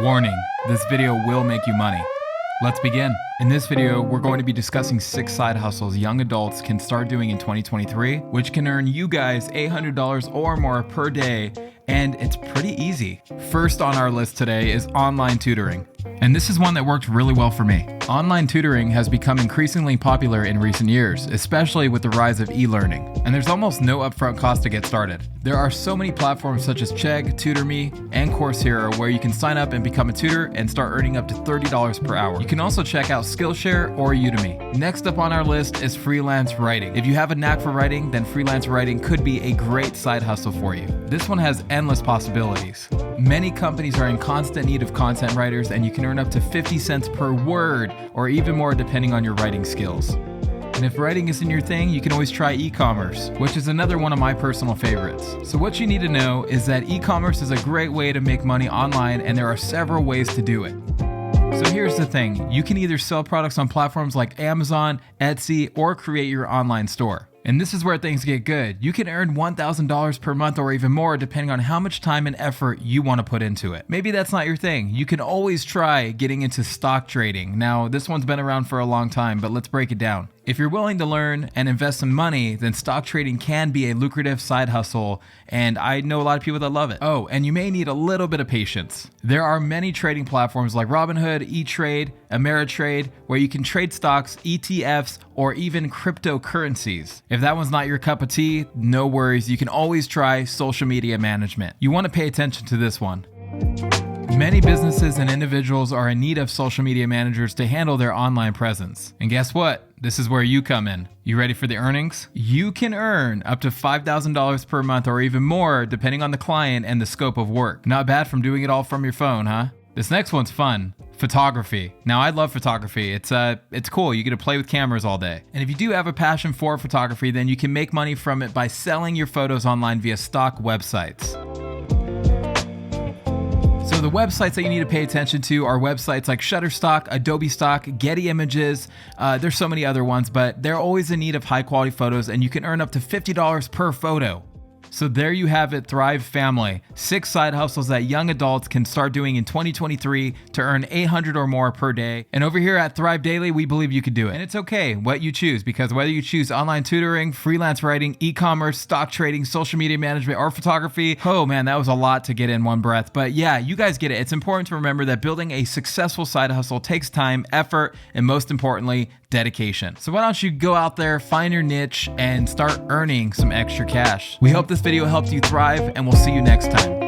Warning, this video will make you money. Let's begin. In this video, we're going to be discussing 6 side hustles young adults can start doing in 2023, which can earn you guys $800 or more per day, and it's pretty easy. First on our list today is online tutoring. And this is one that worked really well for me. Online tutoring has become increasingly popular in recent years, especially with the rise of e-learning. And there's almost no upfront cost to get started. There are so many platforms such as Chegg, TutorMe, and Coursera where you can sign up and become a tutor and start earning up to $30 per hour. You can also check out Skillshare or Udemy. Next up on our list is freelance writing. If you have a knack for writing, then freelance writing could be a great side hustle for you. This one has endless possibilities. Many companies are in constant need of content writers, and you can earn up to 50 cents per word or even more depending on your writing skills. And if writing isn't your thing, you can always try e-commerce, which is another one of my personal favorites. So what you need to know is that e-commerce is a great way to make money online, and there are several ways to do it. So here's the thing, you can either sell products on platforms like Amazon, Etsy, or create your online store. And this is where things get good. You can earn $1,000 per month or even more depending on how much time and effort you want to put into it. Maybe that's not your thing. You can always try getting into stock trading. Now, this one's been around for a long time, but let's break it down. If you're willing to learn and invest some money, then stock trading can be a lucrative side hustle, and I know a lot of people that love it. Oh, and you may need a little bit of patience. There are many trading platforms like Robinhood, E-Trade, Ameritrade, where you can trade stocks, ETFs, or even cryptocurrencies. If that one's not your cup of tea, no worries. You can always try social media management. You want to pay attention to this one. Many businesses and individuals are in need of social media managers to handle their online presence. And guess what? This is where you come in. You ready for the earnings? You can earn up to $5,000 per month or even more depending on the client and the scope of work. Not bad from doing it all from your phone, huh? This next one's fun. Photography. Now, I love photography. It's cool. You get to play with cameras all day. And if you do have a passion for photography, then you can make money from it by selling your photos online via stock websites. So the websites that you need to pay attention to are websites like Shutterstock, Adobe Stock, Getty Images. There's so many other ones, but they're always in need of high quality photos, and you can earn up to $50 per photo. So there you have it, Thrive Family. 6 side hustles that young adults can start doing in 2023 to earn $800 or more per day. And over here at Thrive Daily, we believe you could do it. And it's okay what you choose, because whether you choose online tutoring, freelance writing, e-commerce, stock trading, social media management, or photography, oh man, that was a lot to get in one breath. But yeah, you guys get it. It's important to remember that building a successful side hustle takes time, effort, and most importantly, dedication. So why don't you go out there, find your niche, and start earning some extra cash. We hope this video helped you thrive, and we'll see you next time.